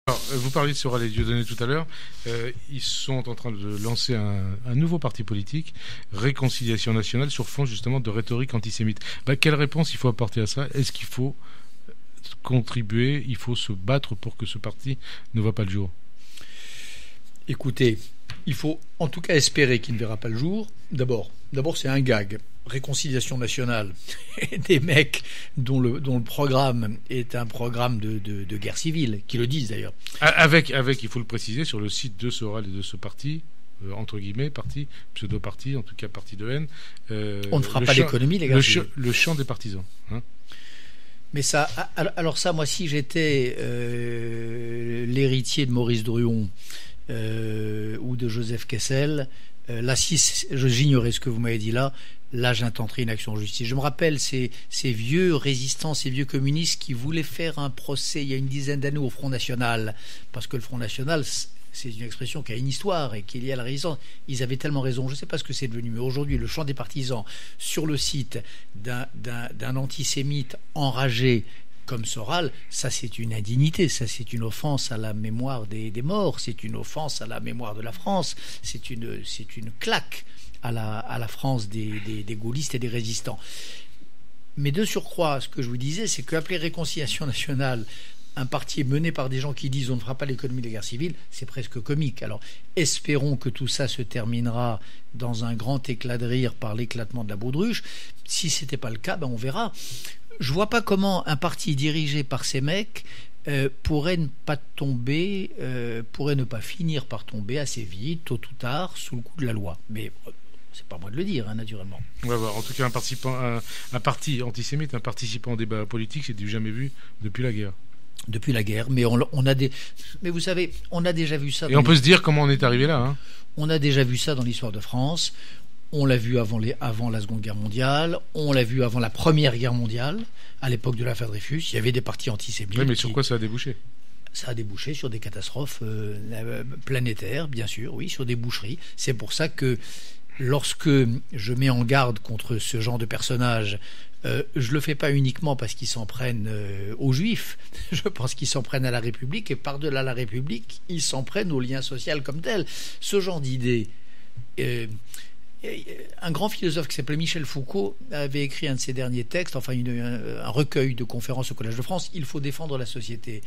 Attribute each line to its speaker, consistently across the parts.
Speaker 1: Alors, vous parliez de Soral et Dieudonné tout à l'heure. Ils sont en train de lancer un nouveau parti politique, Réconciliation nationale, sur fond justement de rhétorique antisémite. Quelle réponse il faut apporter à ça? Est-ce qu'il faut contribuer, il faut se battre pour que ce parti ne voit pas le jour?
Speaker 2: Écoutez, il faut en tout cas espérer qu'il ne verra pas le jour. D'abord, c'est un gag. Réconciliation nationale, des mecs dont le programme est un programme de guerre civile, qui le disent d'ailleurs.
Speaker 1: Avec, il faut le préciser, sur le site de Soral et de ce parti, entre guillemets, parti, pseudo-parti, en tout cas parti de haine.
Speaker 2: On ne fera pas l'économie des guerres civiles.
Speaker 1: Le champ des partisans. Hein.
Speaker 2: Mais ça, alors ça, moi, si j'étais l'héritier de Maurice Druon ou de Joseph Kessel, là, si j'ignorais ce que vous m'avez dit là, j'intenterai une action en justice. Je me rappelle ces vieux résistants, ces vieux communistes qui voulaient faire un procès il y a une dizaine d'années au Front National, parce que le Front National, c'est une expression qui a une histoire et qui est liée à la résistance. Ils avaient tellement raison. Je ne sais pas ce que c'est devenu, mais aujourd'hui, le chant des partisans sur le site d'un antisémite enragé comme Soral, ça c'est une indignité, ça c'est une offense à la mémoire des morts, c'est une offense à la mémoire de la France, c'est une claque à la France des gaullistes et des résistants. Mais de surcroît, ce que je vous disais, c'est qu'appeler Réconciliation nationale un parti mené par des gens qui disent on ne fera pas l'économie des guerres civiles, c'est presque comique. Alors espérons que tout ça se terminera dans un grand éclat de rire par l'éclatement de la baudruche. Si ce n'était pas le cas, on verra. Je vois pas comment un parti dirigé par ces mecs pourrait ne pas finir par tomber assez vite, tôt ou tard, sous le coup de la loi. Mais c'est pas moi de le dire, naturellement.
Speaker 1: On va voir. En tout cas, un parti antisémite, un participant au débat politique, c'est du jamais vu depuis la guerre.
Speaker 2: Depuis la guerre, mais mais vous savez, on a déjà vu ça.
Speaker 1: Et on peut se dire comment on est arrivé là. Hein.
Speaker 2: On a déjà vu ça dans l'histoire de France. On l'a vu avant la Seconde Guerre mondiale. On l'a vu avant la Première Guerre mondiale. À l'époque de l'affaire Dreyfus, il y avait des partis antisémites.
Speaker 1: Oui, mais sur quoi ça a débouché?
Speaker 2: Ça a débouché sur des catastrophes planétaires, bien sûr, oui, sur des boucheries. C'est pour ça que lorsque je mets en garde contre ce genre de personnages, je le fais pas uniquement parce qu'ils s'en prennent aux Juifs. Je pense qu'ils s'en prennent à la République, et par-delà la République, ils s'en prennent au lien social comme tel. Ce genre d'idée... un grand philosophe qui s'appelait Michel Foucault avait écrit un de ses derniers textes, enfin un recueil de conférences au Collège de France. Il faut défendre la société.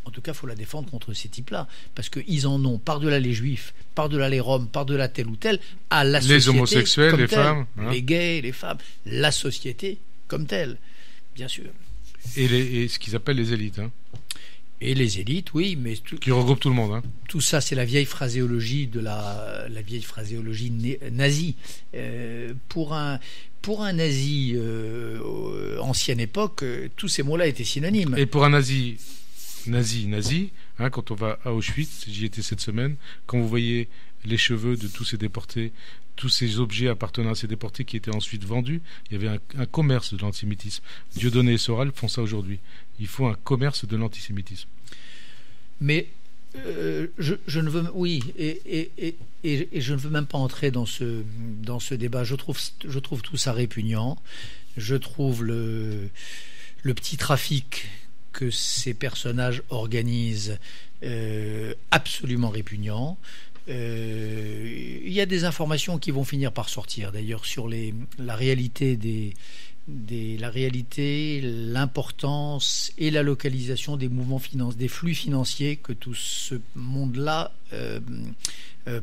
Speaker 2: En tout cas, il faut la défendre contre ces types-là, parce qu'ils en ont, par-delà les Juifs, par-delà les Roms, par-delà tel ou tel, à la société.
Speaker 1: Les homosexuels, les
Speaker 2: telle,
Speaker 1: femmes. Hein.
Speaker 2: Les gays, les femmes. La société comme telle, bien sûr.
Speaker 1: Et ce qu'ils appellent les élites. Hein.
Speaker 2: Et les élites, oui, mais
Speaker 1: qui regroupe tout le monde. Hein.
Speaker 2: Tout ça, c'est la vieille phraséologie nazie. Pour un nazi ancienne époque, tous ces mots-là étaient synonymes.
Speaker 1: Et pour un nazi, hein, quand on va à Auschwitz, j'y étais cette semaine, quand vous voyez les cheveux de tous ces déportés, tous ces objets appartenant à ces déportés qui étaient ensuite vendus, il y avait un commerce de l'antisémitisme. Dieudonné et Soral font ça aujourd'hui. Il faut un commerce de l'antisémitisme.
Speaker 2: Mais je ne veux, oui, et je ne veux même pas entrer dans ce débat. Je trouve tout ça répugnant. Je trouve le petit trafic que ces personnages organisent absolument répugnant. Il y a des informations qui vont finir par sortir, d'ailleurs, sur la réalité l'importance et la localisation des mouvements financiers, des flux financiers que tout ce monde-là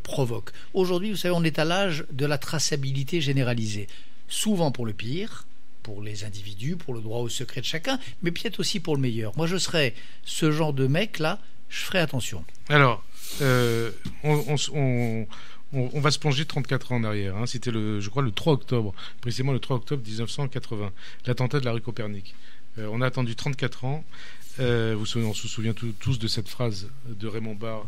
Speaker 2: provoque. Aujourd'hui, vous savez, on est à l'âge de la traçabilité généralisée, souvent pour le pire, pour les individus, pour le droit au secret de chacun, mais peut-être aussi pour le meilleur. Moi, je serais ce genre de mec-là, je ferais attention.
Speaker 1: Alors, on va se plonger 34 ans en arrière. Hein. C'était, je crois, le 3 octobre, précisément le 3 octobre 1980, l'attentat de la rue Copernic. On a attendu 34 ans. On se souvient tous de cette phrase de Raymond Barre.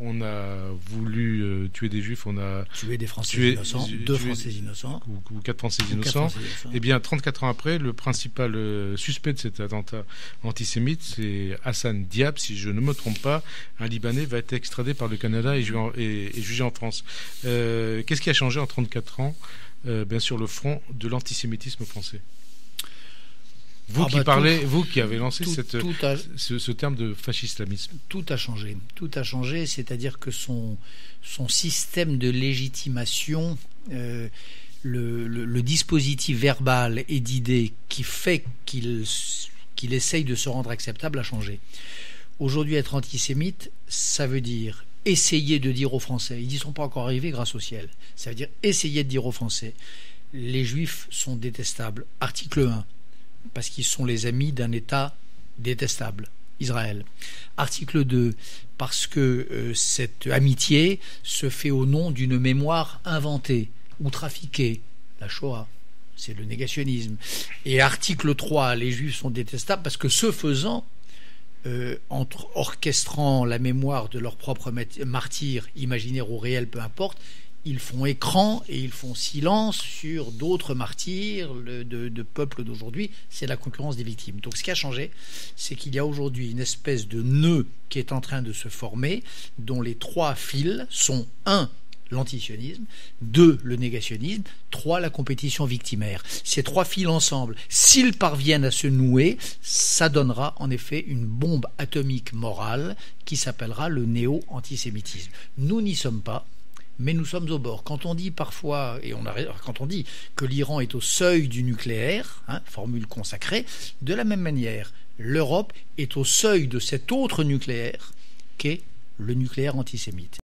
Speaker 1: On a voulu tuer des Juifs, on a
Speaker 2: tué des Français innocents, deux Français innocents,
Speaker 1: ou 4 Français innocents. Eh bien, 34 ans après, le principal suspect de cet attentat antisémite, c'est Hassan Diab, si je ne me trompe pas. Un Libanais va être extradé par le Canada et jugé en France. Qu'est-ce qui a changé en 34 ans, bien sûr, le front de l'antisémitisme français? Vous qui avez lancé ce terme de fascislamisme.
Speaker 2: Tout a changé, c'est-à-dire que son système de légitimation, le dispositif verbal et d'idées qui fait qu'il essaye de se rendre acceptable a changé. Aujourd'hui, être antisémite, ça veut dire essayer de dire aux Français, ils n'y sont pas encore arrivés grâce au ciel, ça veut dire essayer de dire aux Français, les Juifs sont détestables. Article 1, parce qu'ils sont les amis d'un État détestable, Israël. Article 2, parce que cette amitié se fait au nom d'une mémoire inventée ou trafiquée, la Shoah. C'est le négationnisme. Et article 3, les Juifs sont détestables parce que ce faisant, orchestrant la mémoire de leurs propres martyrs, imaginaires ou réels, peu importe, ils font écran et ils font silence sur d'autres martyrs de peuples d'aujourd'hui. C'est la concurrence des victimes. Donc ce qui a changé, c'est qu'il y a aujourd'hui une espèce de nœud qui est en train de se former, dont les 3 fils sont 1. L'antisionisme, 2. Le négationnisme, 3. La compétition victimaire. Ces 3 fils ensemble, s'ils parviennent à se nouer, ça donnera en effet une bombe atomique morale qui s'appellera le néo-antisémitisme. Nous n'y sommes pas, mais nous sommes au bord. Quand on dit parfois, quand on dit que l'Iran est au seuil du nucléaire, formule consacrée, de la même manière, l'Europe est au seuil de cet autre nucléaire qu'est le nucléaire antisémite.